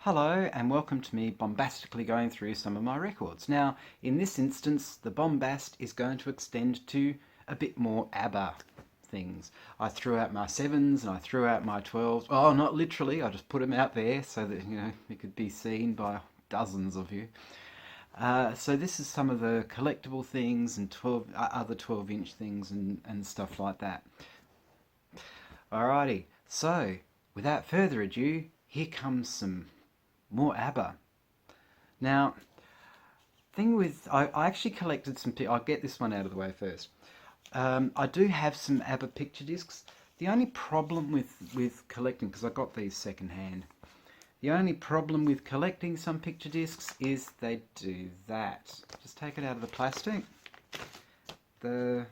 Hello and welcome to me bombastically going through some of my records. Now, in this instance, the bombast is going to extend to a bit more ABBA things. I threw out my 7s and I threw out my 12s. Oh, not literally, I just put them out there so that, it could be seen by dozens of you. So this is some of the collectible things and other 12-inch things and stuff like that. Alrighty, so without further ado, here comes some more ABBA. Now, I actually collected some. I'll get this one out of the way first. I do have some ABBA picture discs. The only problem with collecting, because I got these secondhand, the only problem with collecting some picture discs is they do that. Just take it out of the plastic. It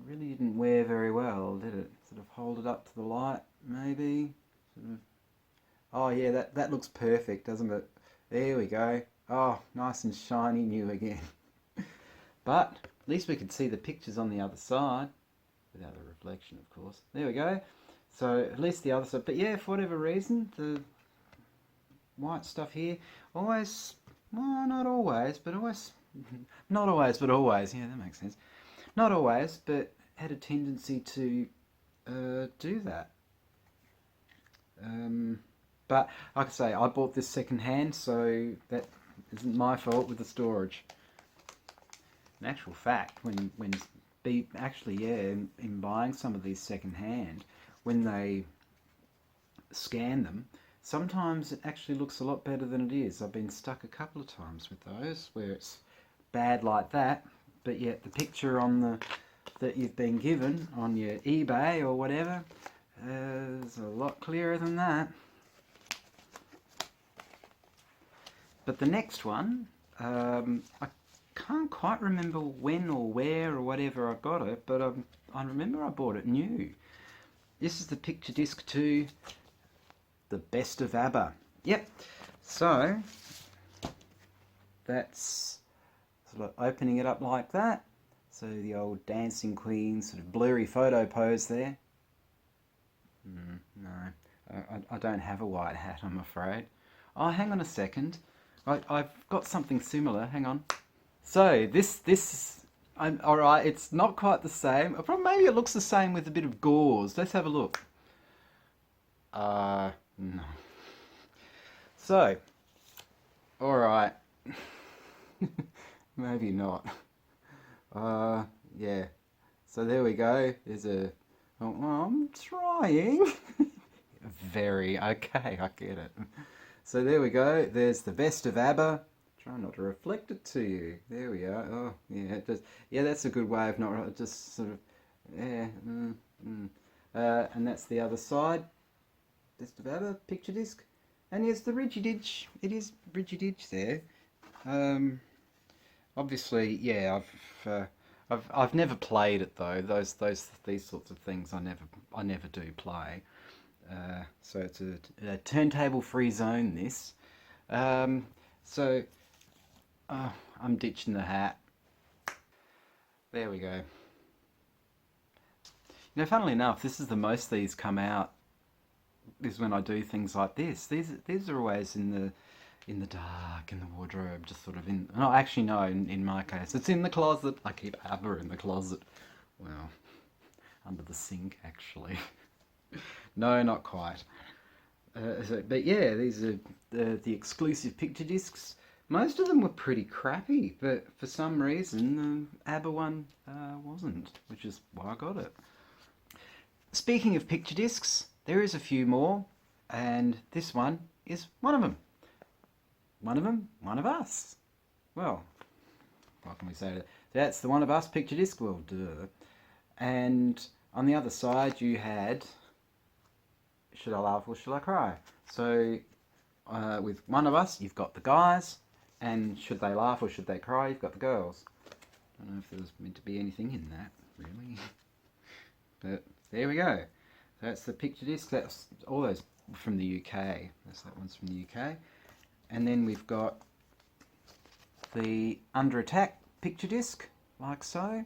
really didn't wear very well, did it? Sort of hold it up to the light, maybe. Sort of. Oh yeah, that looks perfect, doesn't it? There we go. Oh, nice and shiny new again. But at least we could see the pictures on the other side. Without the reflection, of course. There we go. So at least the other side. But yeah, for whatever reason, the white stuff here always, well, not always, but always, not always, but always. Yeah, that makes sense. Not always, but had a tendency to do that. But like I say, I bought this second hand, so that isn't my fault with the storage. In actual fact, in buying some of these second hand, when they scan them, sometimes it actually looks a lot better than it is. I've been stuck a couple of times with those where it's bad like that, but yet the picture that you've been given on your eBay or whatever is a lot clearer than that. But the next one, I can't quite remember when or where or whatever I got it, but I remember I bought it new. This is the picture disc to the Best of ABBA. Yep. So that's sort of opening it up like that. So the old Dancing Queen sort of blurry photo pose there. No, I don't have a white hat, I'm afraid. Oh, hang on a second. I've got something similar. Hang on. So this, all right. It's not quite the same. Maybe it looks the same with a bit of gauze. Let's have a look. No. So, all right. Maybe not. Yeah. So there we go. There's a. Oh, I'm trying. Very okay. I get it. So there we go. There's the Best of ABBA. Try not to reflect it to you. There we are. Oh, yeah, it does. Yeah, that's a good way of not just sort of. Yeah. And that's the other side. Best of ABBA picture disc. And here's the Rigiditch. It is Rigiditch there. Obviously, yeah. I've never played it though. These sorts of things I never do play. So it's a turntable-free zone. This. So I'm ditching the hat. There we go. Funnily enough, this is the most these come out. Is when I do things like this. These are always in the dark, in the wardrobe, just sort of in. No, actually no. In my case, it's in the closet. I keep ABBA in the closet. Well, under the sink actually. No, not quite. But yeah, these are the exclusive picture discs. Most of them were pretty crappy, but for some reason the ABBA one wasn't, which is why I got it. Speaking of picture discs, there is a few more, and this one is one of them. One of them, one of us. Well, what can we say? That's the One of Us picture disc. Well, duh. And on the other side, you had Should I Laugh or Should I Cry? So with One of Us, you've got the guys, and Should They Laugh or Should They Cry, you've got the girls. I don't know if there was meant to be anything in that, really. But there we go. That's the picture disc. That's all those from the UK. That one's from the UK. And then we've got the Under Attack picture disc, like so.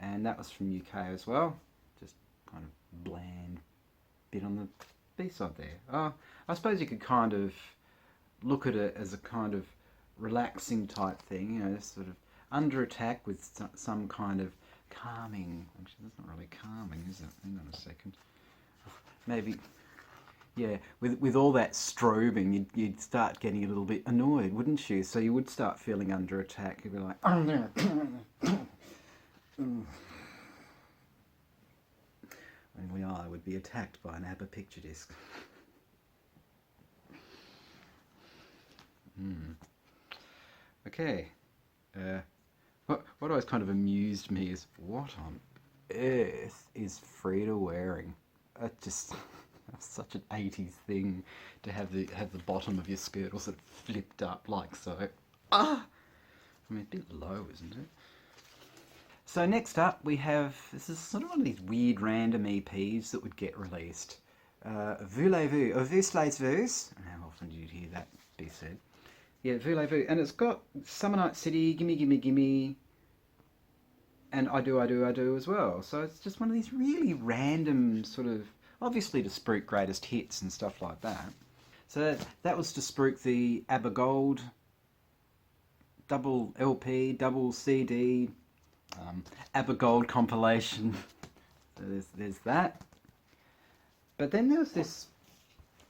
And that was from UK as well. Just kind of bland bit on the B-side there. I suppose you could kind of look at it as a kind of relaxing type thing, you know, sort of under attack with some kind of calming. Actually, that's not really calming, is it? Hang on a second. Maybe, yeah, with all that strobing, you'd start getting a little bit annoyed, wouldn't you? So you would start feeling under attack. You'd be like, only I would be attacked by an ABBA picture disc. Okay. What always kind of amused me is what on earth is Frida wearing? It just such an 80s thing to have the bottom of your skirt all sort of flipped up like so. Ah, I mean, a bit low, isn't it? So next up we have, this is sort of one of these weird random EPs that would get released. Voulez-vous, ou voulez-vous? How often do you hear that be said? Yeah, Voulez-vous. And it's got Summer Night City, Gimme Gimme Gimme, and I Do, I Do, I Do as well. So it's just one of these really random sort of, obviously to spruik greatest hits and stuff like that. So that was to spruik the ABBA Gold double LP, double CD, ABBA Gold compilation. So there's that. But then there was this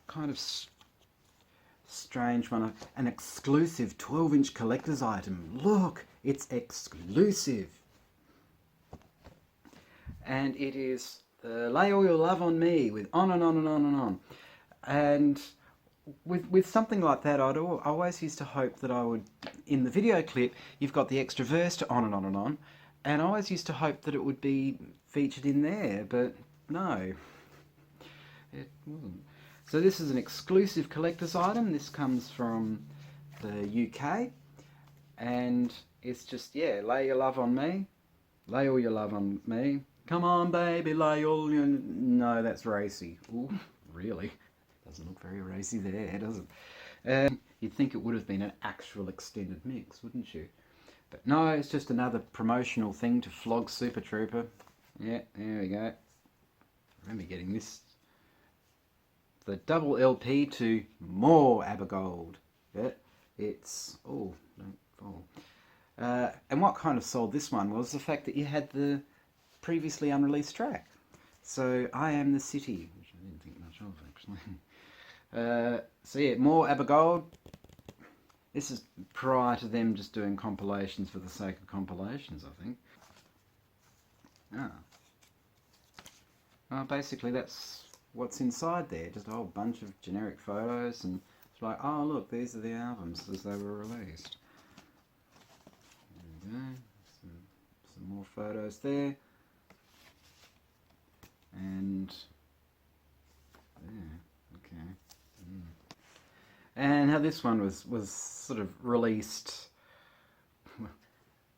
kind of strange one, an exclusive 12-inch collector's item. Look, it's exclusive. And it is the Lay All Your Love on Me with on and on and on and on. And with something like that, I always used to hope that I would, in the video clip, you've got the extra verse to on and on and on, and I always used to hope that it would be featured in there, but no, it wasn't. So this is an exclusive collector's item. This comes from the UK, and it's just, yeah, lay your love on me, lay all your love on me. Come on, baby, lay all your... No, that's racy. Ooh, really? Doesn't look very racy there, does it? You'd think it would have been an actual extended mix, wouldn't you? But no, it's just another promotional thing to flog Super Trooper. Yeah, there we go. I remember getting this. The double LP to more ABBA Gold. Yeah, it's... Oh, don't fall. And what kind of sold this one was the fact that you had the previously unreleased track. So, I Am the City, which I didn't think much of, actually. So yeah, more ABBA Gold. This is prior to them just doing compilations for the sake of compilations, I think. Basically that's what's inside there, just a whole bunch of generic photos, and it's like, oh look, these are the albums as they were released. There we go, some more photos there. And yeah, okay. And how this one was sort of released,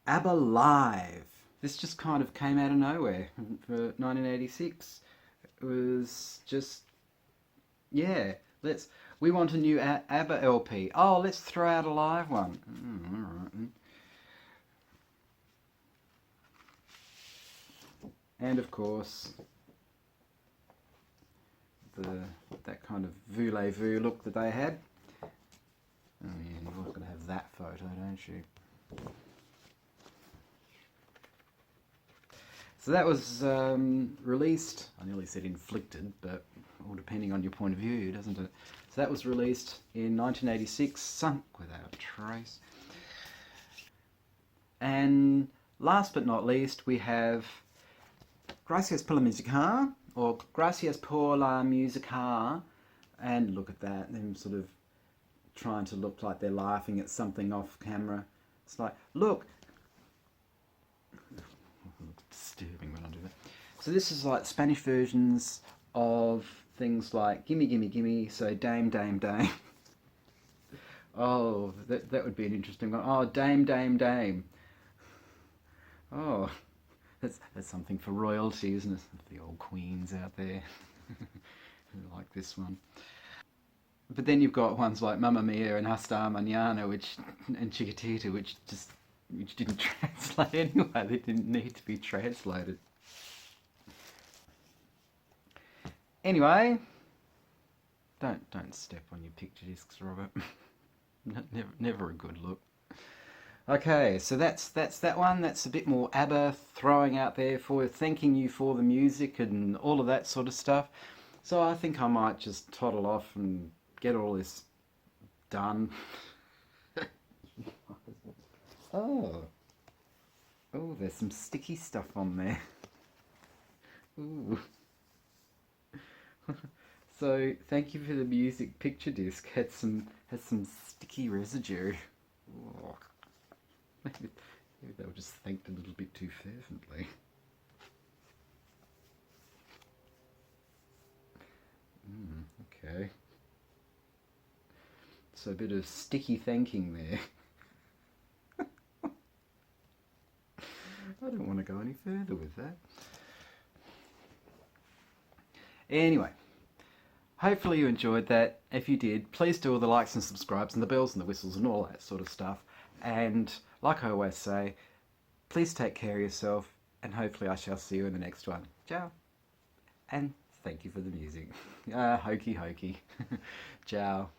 ABBA Live. This just kind of came out of nowhere for 1986. It was just, yeah, we want a new ABBA LP. Oh, let's throw out a live one. All right. And of course, that kind of voulez-vous look that they had. Oh yeah, you've always got to have that photo, don't you? So that was released, I nearly said inflicted, but all depending on your point of view, doesn't it? So that was released in 1986, sunk without a trace. And last but not least, we have Gracias por la música, or Gracias por la música, and look at that, them sort of trying to look like they're laughing at something off camera. It's like, look, disturbing when I do that. So this is like Spanish versions of things like Gimme Gimme Gimme, so Dame Dame Dame. Oh, that would be an interesting one. Oh, Dame Dame Dame. Oh, that's something for royalty, isn't it? The old queens out there who like this one. But then you've got ones like Mamma Mia and Hasta Mañana, and Chiquitita, which didn't translate anyway. They didn't need to be translated. Anyway, don't step on your picture discs, Robert. Never a good look. Okay, so that's that one. That's a bit more ABBA throwing out there for thanking you for the music and all of that sort of stuff. So I think I might just toddle off and get all this done. Oh, oh, there's some sticky stuff on there. Ooh. So thank you for the music picture disc. Had some sticky residue. Oh, maybe they were just thanked a little bit too fervently. Okay. So a bit of sticky thanking there. I don't want to go any further with that. Anyway, hopefully you enjoyed that. If you did, please do all the likes and subscribes and the bells and the whistles and all that sort of stuff. And like I always say, please take care of yourself and hopefully I shall see you in the next one. Ciao. And thank you for the music. Hokey hokey. Ciao.